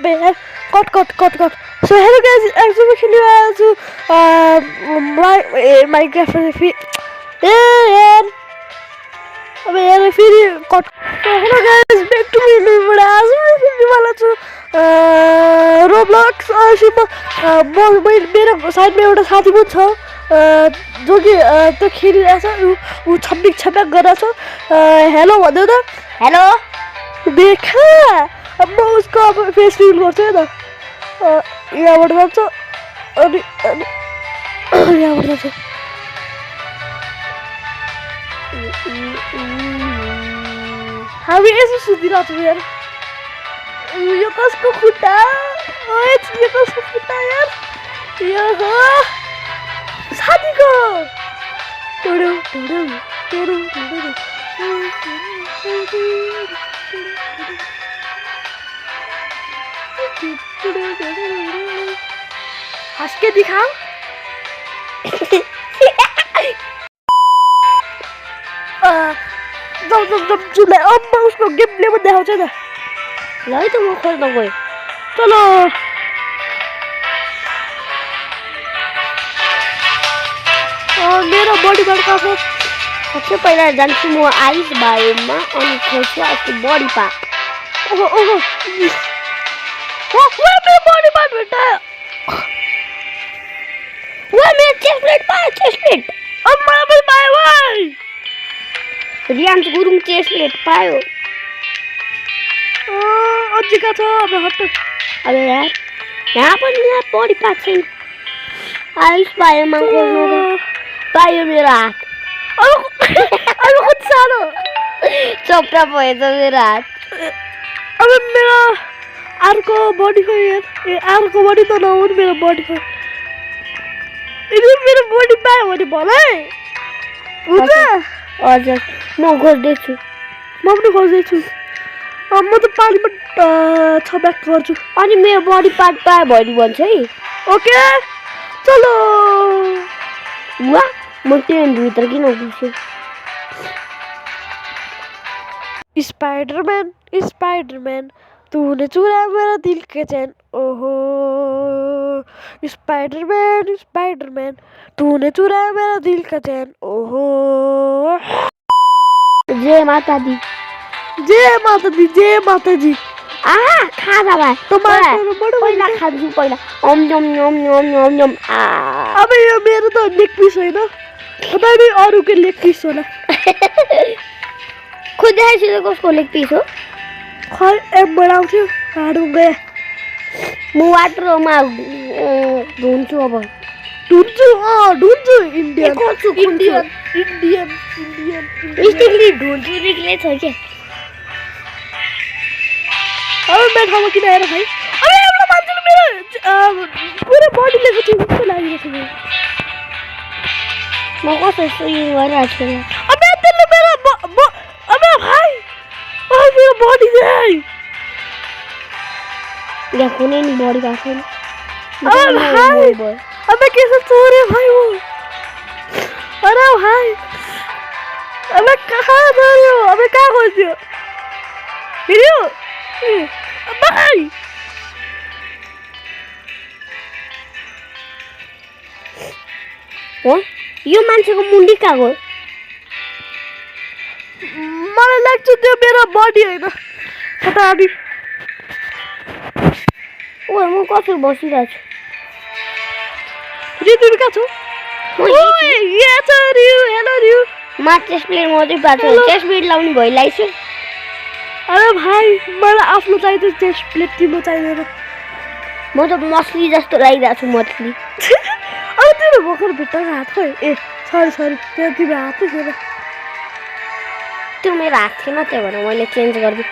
अबे यार cut so hello guys आज मैं खेलने आया हूँ माइनक्राफ्ट फिर यार अबे यार फिर कट तो hello guys back to me बड़ा आज मैं खेलने वाला हूँ रोब्लॉक्स मेरा साइड में एउटा साथी पनि छ जो कि त्यो खेलिरहेछ ऊ छब्बिक गरेछ हेलो भन्दै त हेलो देखा अब म उसको अब फेस रिभिल गर्छु है त यहाँबाट जान्छ अनि यहाँबाट जान्छ हामी यसो सुतिरहेको छौँ यार यो कसको खुट्टा यो कसको खुट्टा यार यो हो साथीको हंस के दिखाओ चुला अब मैं उसको गेम प्ले में दिखाऊँ चाहिए लाई तो वो खोल दो कोई चलो मेरा बॉडी पार्ट का सबसे पहले जान्छु म आइस बायोमा अनि खोज्छु आफ्नो बडी पार्ट ओहो मेरा बॉडी पार्ट बेटा वो मेरा चेस्ट प्लेट पायो चेस्ट प्लेट अब मैं भी पायो भाई रियान्स गुरुङ चेस्ट प्लेट पायो अझै का छ अब हट अबे यार यहाँ पनि यहाँ बडी पार्ट छैन आइस बायोमा खोज्नु पायो मेरो हात अब खुद सानो चोप्रा भएछ मेरो हात अब मेरो अर्को बडी हो यार अर्को बडी त नहुन् मेरो बडी हो यदि मेरो बडी पायो भने भलै हुन्छ हजुर म खोज्दैछु म पनि खोज्दैछु म त पानीमा छब्याक गर्छु अनि मेरो बडी पार्ट पायो भने भन्छ है ओके चलो वा म टेन्ट भित्र किन घुसेँ स्पाइडरमैन तूने चुराया मेरा दिल के चैन ओहो स्पाइडरमैन तूने चुराया मेरा दिल का चैन ओहो जय माता दी खा भाइ टमाटर पहिला खान्छु पहिला ओम ओम ओम ओम ओम ओम अब यो मेरो त लेग पिस होइन कतै नि अरूको लेग पिस होला खुदाइछु कसको लेग पिस हो खै एम बढाउँछु हाडौँ गए म वाटरमा धुन्छु अब ढुन्छु इन्डियन मिस्टेकली ढुन्छु निक्ले छ के अब मेरो ठाउँमा किन आएर भाइ अब एउटा मान्छेले मेरो पुरै बडी लिएको थियो जस्तो लागिरहेको छ म कसो यो गरिरहेको छु अब त्यसले मेरो अब भाइ मेरो बडी चाहिँ यहाँ कुनै नि बडी भएको छैन अब कैसे चोरे भाई वो अरे भाई अबे कहाँ जा रहे हो अबे क्या खोजते हो वीडियो भाई हो यो मान्छेको मुन्डी कहाँ गयो मलाई लाग्छ त्यो मेरो बडी होइन कता आदि ओ म कसरी बसिरहेको छु रिउ कहाँ छौ ओए यहाँ छ रिउ हेलो रिउ म चेस्ट प्लेट मात्रै पाएको चेस्ट प्लेट लाउने भइलाइछु अरे भाइ मलाई आफ्नो चाहिन्छ चेस्ट प्लेट तिम्रो चाहिँदैन म त मछली जस्तो लागिरहेको छु मछली अब तिम्रो भर्खर भित्रको हात खोइ ए सरी त्यो तिम्रो हातै छैन त्यो मेरो हात थिएन त्यही भएर मैले चेन्ज गरिदिएँ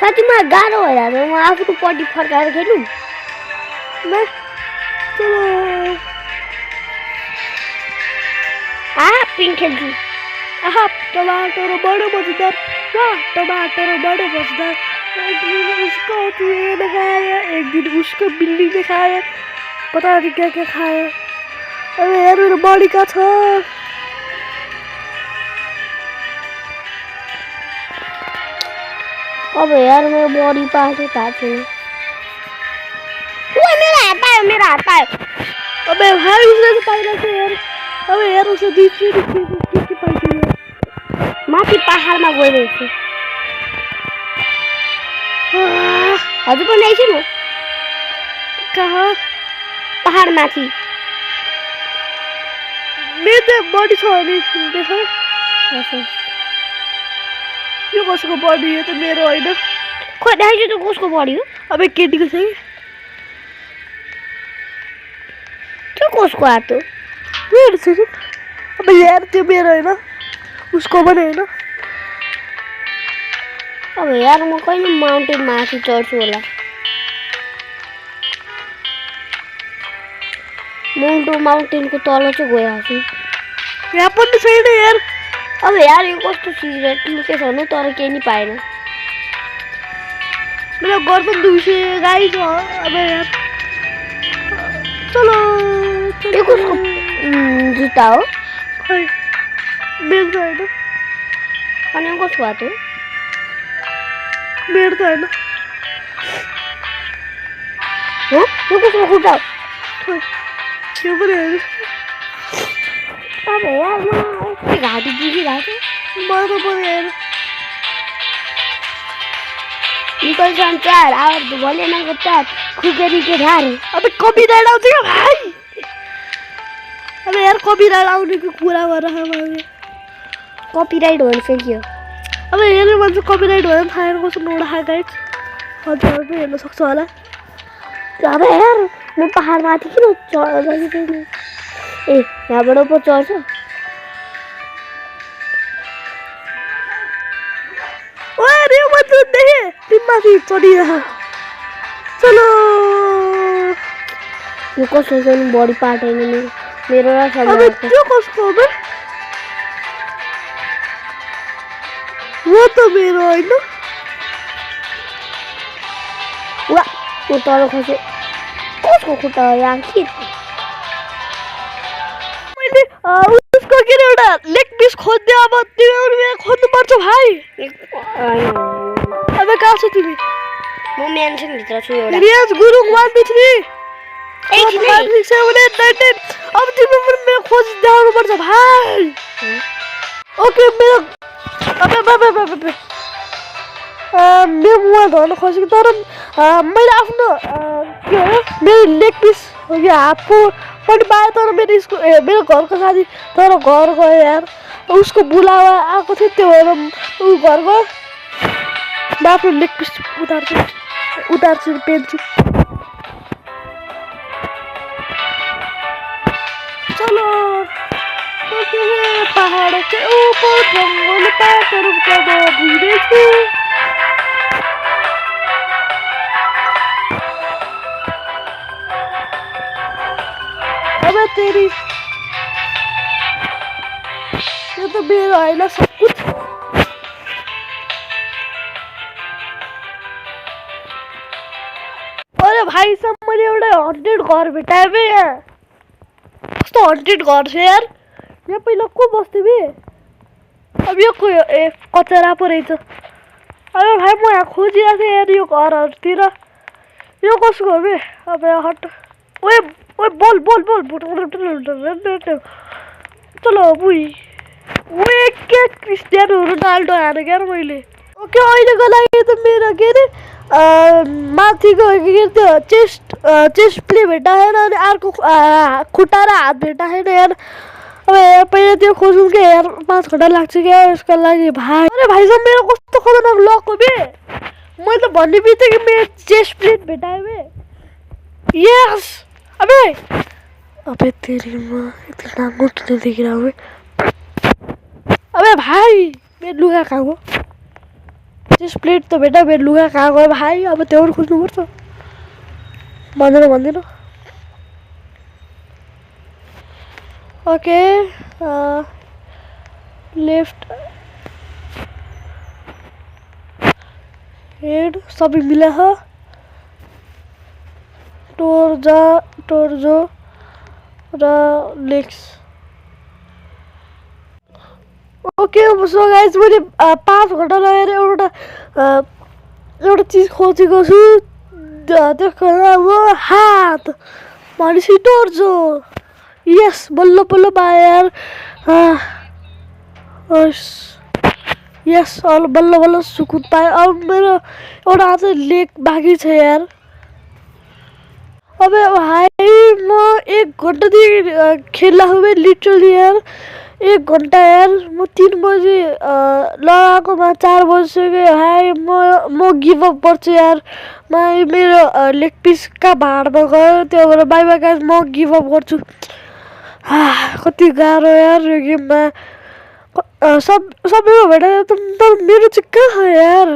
साथी मलाई गाह्रो भइरहेको म आफ्नो पट्टि फर्काएर खेलौँ चलो पिङ खेल्छु टमाटर बड़ो मजेदार वाह टमाटर बड़ो मजेदार एक दिन उसको चूहे ने खाया एक दिन उसको बिल्ली ने खाया पता नहीं क्या क्या खाया अरे यार मेरा बॉडी का था अब यार मेरो बडी पार्ट थाहा छैन गया मेरा हाथ पायो अबे भाई उसने तो पाई रखे यार अबे यार उसे दूसरी की पाई थी यार माथि पहाडमा गइरहेछ हजुर पनि आइसक्नु कहाँ पहाड माथि मेरो त बडी छ भने देख यो कसको बडी हो त मेरो होइन खोइ दाइजो त कसको बडी हो अबे केटीको छ कि त्यो कसको हात हो मेरो छ नि अब यार त्यो मेरो होइन उसको पनि होइन अब यार म कहिले माउन्टेन माथि चढ्छु होला माउन्टेनको तल चाहिँ गइहाल्छु यहाँ पनि छैन यार अब यार यो कस्तो सिगरेट लुकेछ भने तर केही नि पाएन मेरो घर पनि दुसे गाई छ अब यार चलो यो कसको जुत्ता हो खै मेरो त होइन अनि कसको हात हो मेरो त होइन हो यो कसको खुट्टा हो खै त्यो पनि होइन अब यार म घाँटी दुखिरहेको मलाई त पनि होइन निकल संचार और बोले ना करता खुकेरी के धार अबे कॉपीराइट आउँछ क्या भाइ अबे यार कॉपीराइट आउनेको कुरा गरेर मैले कॉपीराइट होन सक्यो अब हेर्ने मान्छे कॉपीराइट भयो भने थाहा कस्तो नौडा खा गाइड हजुरहरु हेर्न सक्छ होला अब यार म पहाड माथि किन चढ्दै ए यहाँबाट पो चढ्छ ओए रे मत देखे तिमीमाथि चढिरह चलो यो कसो चाहिँ बडी पार्ट हैन मेरो र अबे त्यो कसको हो बे वो त मेरो हैन वा म तल खसे कसको खुट्टा हो यहाँ के मैले उसको के रे एउटा लेग पिस खोज्दै अब तिमीहरु मेरो खोज्नु पर्छ भाइ अबे कहाँ छ तिमी म मेन्सन भित्र छु एउटा रियाज गुरुङ 1 2 3 ए 5 6 7 8 9 10 अब तिमी पनि मेरो खोज देखाउनु पर्छ भाइ ओके मेरो अबे मेरो मुवा धर्न खोजेको तर मैले आफ्नो के हो मेरो लेग पिस हो कि हात पनि पाएँ तर मेरो घरको साथी तर घर गयो यार उसको बुलावा आएको थियो त्यो भएर ऊ घर गयो म आफ्नो लेग पिस उतार्छु पेन्छु चलो पहाड़ के ऊपर जंगल पाकर घूमेछु अबे तेरी ये तो मेरो हैन सब कुछ अरे भाइ सब मैले एउटा हन्टेड घर भेटाए बे यहाँ कस्तो हन्टेड घर छ यार यहाँ पहिला को बस्थ्यो बे अब यो को ए कचरा पो रहेछ अरे भाइ म यहाँ खोजिरहेको थिएँ यार यो घरहरूतिर यो कसको हो बे अब हट ओए ओए बोल चलो बुई ओए के क्रिस्टियानो रोनाल्डो हाने यार मैले ओके अहिलेको लागि त मेरो के अरे माथिको के त्यो चेस्ट प्ले भेटाएन अनि अर्को खुट्टा र हात भेटाएन यार अब यार पहिला त्यो खोजौँ के यार 5 घन्टा लाग्छ क्या यसको लागि भाइ अरे भाइसँग मेरो कस्तो खतरनाक लक हो बे मैले त भन्ने बित्तिकै मेरो चेस्ट प्लेट भेटाएँ बे यस अबे तेरी माँ यति नाङ्गो किन देखिरहेको बे अबे भाइ मेरो लुगा कहाँ हो चेस्ट प्लेट त भेटा मेरो लुगा कहाँ गयो भाइ अब त्यो पनि खोज्नुपर्छ भन्दैन ओके लेफ्ट हेड सबै मिला ह टोर्जो र लेग्स ओके सो गाइज मैले 5 घन्टा लगाएर एउटा चिज खोजेको छु त्यसको नाम हो हात भनेपछि टर्छ यस बल्ल बल्ल पाएँ यार यस अब बल्ल बल्ल सुकुन पाएँ अब मेरो एउटा आज लेक बाँकी छ यार अबे भाइ म 1 घन्टादेखि खेल्दा हुँ लिटरली यार 1 घन्टा यार म 3 बजे लगाएकोमा 4 बजिसक्यो हाय म गिभ अप गर्छु यार मेरो लेग पिसका भाँडमा गयो त्यो भएर बाई बाई गाइस म गिभ अप गर्छु कति गाह्रो यार यो गेममा सबैको भेटा तर मेरो चाहिँ कहाँ यार